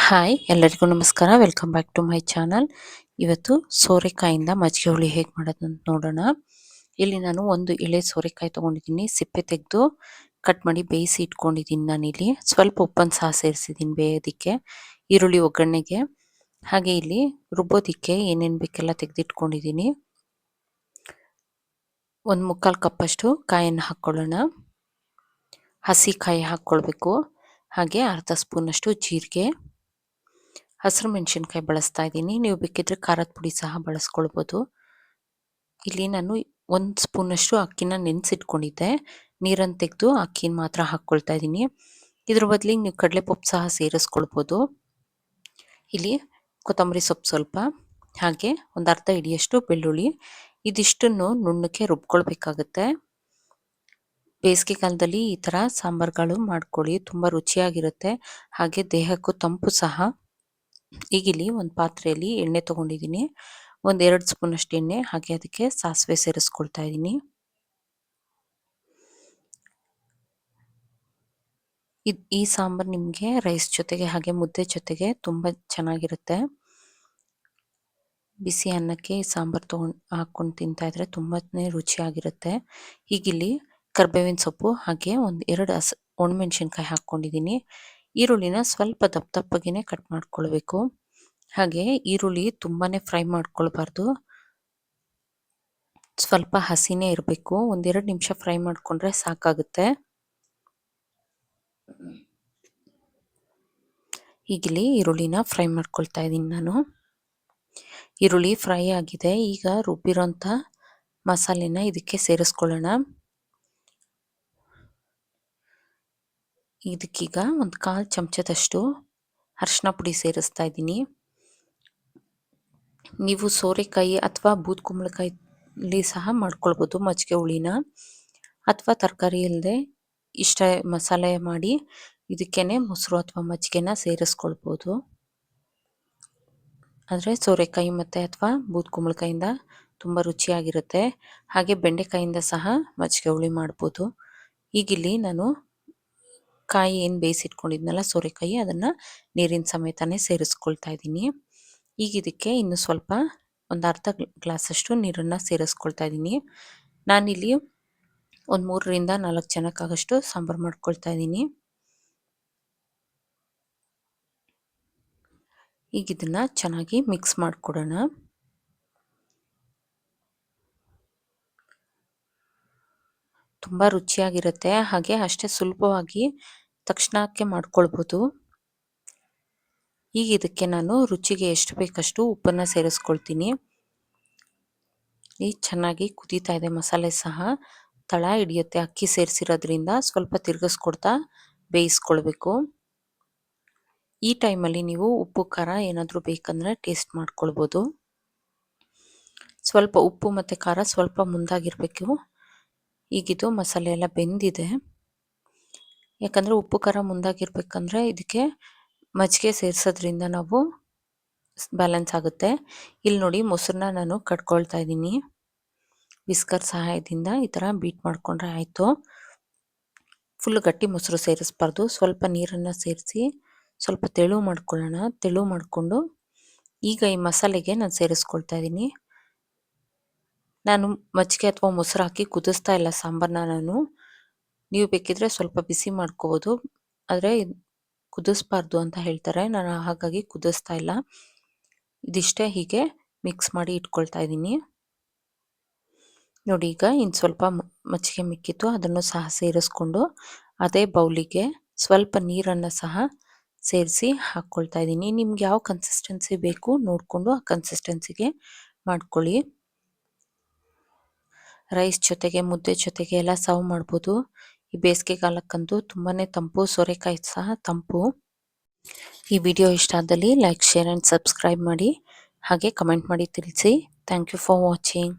Hi ಎಲ್ಲರಿಗೂ ನಮಸ್ಕಾರ. Welcome back to my channel. ಇವತ್ತು ಸೋರೆಕಾಯಿಂದ ಮಜ್ಜಿಗೆ ಹುಳಿ ಹೇಗೆ ಮಾಡೋದು ಅಂತ ನೋಡೋಣ. ಇಲ್ಲಿ ನಾನು ಒಂದು ಎಳೆ ಸೋರೆಕಾಯಿ ತೊಗೊಂಡಿದ್ದೀನಿ. ಸಿಪ್ಪೆ ತೆಗೆದು ಕಟ್ ಮಾಡಿ ಬೇಯಿಸಿ ಇಟ್ಕೊಂಡಿದ್ದೀನಿ. ನಾನಿಲ್ಲಿ ಸ್ವಲ್ಪ ಉಪ್ಪನ್ನು ಸಹ ಸೇರಿಸಿದ್ದೀನಿ ಬೇಯೋದಕ್ಕೆ, ಈರುಳ್ಳಿ ಒಗ್ಗರಣೆಗೆ. ಹಾಗೆ ಇಲ್ಲಿ ರುಬ್ಬೋದಕ್ಕೆ ಏನೇನು ಬೇಕೆಲ್ಲ ತೆಗೆದಿಟ್ಕೊಂಡಿದ್ದೀನಿ. ಒಂದು ಮುಕ್ಕಾಲು ಕಪ್ಪಷ್ಟು ಕಾಯನ್ನು ಹಾಕ್ಕೊಳ್ಳೋಣ. ಹಸಿ ಕಾಯಿ ಹಾಕ್ಕೊಳ್ಬೇಕು. ಹಾಗೆ ಅರ್ಧ ಸ್ಪೂನಷ್ಟು ಜೀರಿಗೆ, ಹಸಿರು ಮೆಣಸಿನ್ಕಾಯಿ ಬಳಸ್ತಾ ಇದ್ದೀನಿ. ನೀವು ಬೇಕಿದ್ರೆ ಖಾರದ ಪುಡಿ ಸಹ ಬಳಸ್ಕೊಳ್ಬೋದು. ಇಲ್ಲಿ ನಾನು 1 ಸ್ಪೂನಷ್ಟು ಅಕ್ಕಿನ ನೆನೆಸಿಟ್ಕೊಂಡಿದ್ದೆ. ನೀರನ್ನು ತೆಗೆದು ಅಕ್ಕಿನ ಮಾತ್ರ ಹಾಕ್ಕೊಳ್ತಾ ಇದ್ದೀನಿ. ಇದ್ರ ಬದಲಿಗೆ ನೀವು ಕಡಲೆಪಪ್ಪು ಸಹ ಸೇರಿಸ್ಕೊಳ್ಬೋದು. ಇಲ್ಲಿ ಕೊತ್ತಂಬರಿ ಸೊಪ್ಪು ಸ್ವಲ್ಪ, ಹಾಗೆ ಒಂದು ಅರ್ಧ ಹಿಡಿಯಷ್ಟು ಬೆಳ್ಳುಳ್ಳಿ. ಇದಿಷ್ಟನ್ನು ನುಣ್ಣಕ್ಕೆ ರುಬ್ಕೊಳ್ಬೇಕಾಗತ್ತೆ. ಬೇಸಿಗೆ ಕಾಲದಲ್ಲಿ ಈ ಥರ ಸಾಂಬಾರುಗಳು ಮಾಡ್ಕೊಳ್ಳಿ, ತುಂಬ ರುಚಿಯಾಗಿರುತ್ತೆ. ಹಾಗೆ ದೇಹಕ್ಕೂ ತಂಪು ಸಹ. ಈಗ ಇಲ್ಲಿ ಒಂದು ಪಾತ್ರೆಯಲ್ಲಿ ಎಣ್ಣೆ ತೊಗೊಂಡಿದ್ದೀನಿ. ಒಂದು 2 ಸ್ಪೂನಷ್ಟು ಎಣ್ಣೆ, ಹಾಗೆ ಅದಕ್ಕೆ ಸಾಸಿವೆ ಸೇರಿಸ್ಕೊಳ್ತಾ ಇದ್ದೀನಿ. ಈ ಸಾಂಬಾರು ನಿಮಗೆ ರೈಸ್ ಜೊತೆಗೆ ಹಾಗೆ ಮುದ್ದೆ ಜೊತೆಗೆ ತುಂಬ ಚೆನ್ನಾಗಿರುತ್ತೆ. ಬಿಸಿ ಅನ್ನಕ್ಕೆ ಸಾಂಬಾರು ಹಾಕ್ಕೊಂಡು ತಿಂತಾ ಇದ್ರೆ ತುಂಬಾ ರುಚಿಯಾಗಿರುತ್ತೆ. ಹೀಗಿಲ್ಲಿ ಕರ್ಬೇವಿನ ಸೊಪ್ಪು ಹಾಗೆ ಒಂದು 2 ಒಣಮೆಣಸಿನ್ಕಾಯಿ ಹಾಕ್ಕೊಂಡಿದ್ದೀನಿ. ಈರುಳ್ಳಿನ ಸ್ವಲ್ಪ ದಪ್ಪ ದಪ್ಪಗೆ ಕಟ್ ಮಾಡ್ಕೊಳ್ಬೇಕು. ಹಾಗೆ ಈರುಳ್ಳಿ ತುಂಬಾ ಫ್ರೈ ಮಾಡ್ಕೊಳ್ಬಾರ್ದು, ಸ್ವಲ್ಪ ಹಸಿನೇ ಇರಬೇಕು. 1-2 ನಿಮಿಷ ಫ್ರೈ ಮಾಡಿಕೊಂಡ್ರೆ ಸಾಕಾಗುತ್ತೆ. ಈಗಿಲ್ಲಿ ಈರುಳ್ಳಿನ ಫ್ರೈ ಮಾಡ್ಕೊಳ್ತಾ ಇದ್ದೀನಿ ನಾನು. ಈರುಳ್ಳಿ ಫ್ರೈ ಆಗಿದೆ. ಈಗ ರುಬ್ಬಿರೋಂಥ ಮಸಾಲೆನ ಇದಕ್ಕೆ ಸೇರಿಸ್ಕೊಳ್ಳೋಣ. ಇದಕ್ಕೀಗ ಒಂದು 1/4 ಚಮಚದಷ್ಟು ಅರಿಶಿನ ಪುಡಿ ಸೇರಿಸ್ತಾ ಇದ್ದೀನಿ. ನೀವು ಸೋರೆಕಾಯಿ ಅಥವಾ ಬೂದುಕುಂಬಳಕಾಯಲ್ಲಿ ಸಹ ಮಾಡ್ಕೊಳ್ಬೋದು ಮಜ್ಜಿಗೆ ಹುಳಿನ, ಅಥವಾ ತರಕಾರಿ ಇಲ್ಲದೆ ಇಷ್ಟ ಮಸಾಲೆ ಮಾಡಿ ಇದಕ್ಕೇನೆ ಮೊಸರು ಅಥವಾ ಮಜ್ಜಿಗೆನ ಸೇರಿಸ್ಕೊಳ್ಬೋದು. ಆದರೆ ಸೋರೆಕಾಯಿ ಮತ್ತು ಅಥವಾ ಬೂದುಕುಂಬಳಕಾಯಿಂದ ತುಂಬ ರುಚಿಯಾಗಿರುತ್ತೆ. ಹಾಗೆ ಬೆಂಡೆಕಾಯಿಂದ ಸಹ ಮಜ್ಜಿಗೆ ಹುಳಿ ಮಾಡ್ಬೋದು. ಈಗಿಲ್ಲಿ ನಾನು ಕಾಯಿ ಏನು ಬೇಯಿಸಿಟ್ಕೊಂಡಿದ್ನಲ್ಲ ಸೋರೆಕಾಯಿ, ಅದನ್ನು ನೀರಿನ ಸಮೇತನೇ ಸೇರಿಸ್ಕೊಳ್ತಾ ಇದ್ದೀನಿ. ಈಗ ಇದಕ್ಕೆ ಇನ್ನು ಸ್ವಲ್ಪ ಒಂದು ಅರ್ಧ ಗ್ಲಾಸಷ್ಟು ನೀರನ್ನು ಸೇರಿಸ್ಕೊಳ್ತಾ ಇದ್ದೀನಿ. ನಾನಿಲ್ಲಿ ಒಂದು 3ರಿಂದ 4 ಜನಕ್ಕಾಗಷ್ಟು ಸಾಂಬಾರು ಮಾಡ್ಕೊಳ್ತಾ ಇದ್ದೀನಿ. ಈಗ ಇದನ್ನು ಚೆನ್ನಾಗಿ ಮಿಕ್ಸ್ ಮಾಡಿಕೊಡೋಣ. ತುಂಬ ರುಚಿಯಾಗಿರುತ್ತೆ. ಹಾಗೆ ಅಷ್ಟೇ ಸುಲಭವಾಗಿ ತಕ್ಷಣಕ್ಕೆ ಮಾಡ್ಕೊಳ್ಬೋದು. ಈಗ ಇದಕ್ಕೆ ನಾನು ರುಚಿಗೆ ಎಷ್ಟು ಬೇಕಷ್ಟು ಉಪ್ಪನ್ನು ಸೇರಿಸ್ಕೊಳ್ತೀನಿ. ಈಗ ಚೆನ್ನಾಗಿ ಕುದೀತಾ ಇದೆ ಮಸಾಲೆ ಸಹ. ತಳ ಹಿಡಿಯುತ್ತೆ ಅಕ್ಕಿ ಸೇರಿಸಿರೋದ್ರಿಂದ. ಸ್ವಲ್ಪ ತಿರುಗಿಸ್ಕೊಡ್ತಾ ಬೇಯಿಸ್ಕೊಳ್ಬೇಕು. ಈ ಟೈಮಲ್ಲಿ ನೀವು ಉಪ್ಪು ಖಾರ ಏನಾದರೂ ಬೇಕಂದರೆ ಟೇಸ್ಟ್ ಮಾಡ್ಕೊಳ್ಬೋದು. ಸ್ವಲ್ಪ ಉಪ್ಪು ಮತ್ತು ಖಾರ ಸ್ವಲ್ಪ ಮುಂದಾಗಿರಬೇಕು. ಈಗಿದು ಮಸಾಲೆ ಎಲ್ಲ ಬೆಂದಿದೆ. ಯಾಕಂದರೆ ಉಪ್ಪು ಖಾರ ಮುಂದಾಗಿರ್ಬೇಕಂದ್ರೆ ಇದಕ್ಕೆ ಮಜ್ಜಿಗೆ ಸೇರಿಸೋದ್ರಿಂದ ನಾವು ಬ್ಯಾಲೆನ್ಸ್ ಆಗುತ್ತೆ. ಇಲ್ಲಿ ನೋಡಿ ಮೊಸರನ್ನ ನಾನು ಕಟ್ಕೊಳ್ತಾ ಇದ್ದೀನಿ. ವಿಸ್ಕರ್ ಸಹಾಯದಿಂದ ಈ ಥರ ಬೀಟ್ ಮಾಡಿಕೊಂಡ್ರೆ ಆಯಿತು. ಫುಲ್ ಗಟ್ಟಿ ಮೊಸರು ಸೇರಿಸ್ಬಾರ್ದು. ಸ್ವಲ್ಪ ನೀರನ್ನು ಸೇರಿಸಿ ಸ್ವಲ್ಪ ತೆಳು ಮಾಡ್ಕೊಳ್ಳೋಣ. ತೆಳು ಮಾಡಿಕೊಂಡು ಈಗ ಈ ಮಸಾಲೆಗೆ ನಾನು ಸೇರಿಸ್ಕೊಳ್ತಾ ಇದ್ದೀನಿ. ನಾನು ಮಜ್ಜಿಗೆ ಅಥವಾ ಮೊಸರು ಹಾಕಿ ಕುದಿಸ್ತಾ ಇಲ್ಲ ಸಾಂಬಾರನ್ನ ನಾನು. ನೀವು ಬೇಕಿದ್ರೆ ಸ್ವಲ್ಪ ಬಿಸಿ ಮಾಡ್ಕೋಬೋದು, ಆದರೆ ಕುದಿಸ್ಬಾರ್ದು ಅಂತ ಹೇಳ್ತಾರೆ. ನಾನು ಹಾಗಾಗಿ ಕುದಿಸ್ತಾ ಇಲ್ಲ. ಇದಿಷ್ಟೇ ಹೀಗೆ ಮಿಕ್ಸ್ ಮಾಡಿ ಇಟ್ಕೊಳ್ತಾ ಇದ್ದೀನಿ. ನೋಡಿ, ಈಗ ಇನ್ನು ಸ್ವಲ್ಪ ಮಜ್ಜಿಗೆ ಮಿಕ್ಕಿತ್ತು, ಅದನ್ನು ಸಹ ಸೇರಿಸ್ಕೊಂಡು ಅದೇ ಬೌಲಿಗೆ ಸ್ವಲ್ಪ ನೀರನ್ನು ಸಹ ಸೇರಿಸಿ ಹಾಕ್ಕೊಳ್ತಾ ಇದ್ದೀನಿ. ನಿಮ್ಗೆ ಯಾವ ಕನ್ಸಿಸ್ಟೆನ್ಸಿ ಬೇಕು ನೋಡಿಕೊಂಡು ಆ ಕನ್ಸಿಸ್ಟೆನ್ಸಿಗೆ ಮಾಡ್ಕೊಳ್ಳಿ. ರೈಸ್ ಜೊತೆಗೆ ಮುದ್ದೆ ಜೊತೆಗೆ ಎಲ್ಲ ಸರ್ವ್ ಮಾಡ್ಬೋದು. ಈ ಬೇಸಿಗೆ ಕಾಲಕ್ಕಂತೂ ತುಂಬಾ ತಂಪು, ಸೋರೆಕಾಯಿ ಸಹ ತಂಪು. ಈ ವಿಡಿಯೋ ಇಷ್ಟ ಆದಲ್ಲಿ ಲೈಕ್, ಶೇರ್ ಆ್ಯಂಡ್ ಸಬ್ಸ್ಕ್ರೈಬ್ ಮಾಡಿ. ಹಾಗೆ ಕಮೆಂಟ್ ಮಾಡಿ ತಿಳಿಸಿ. Thank you for watching.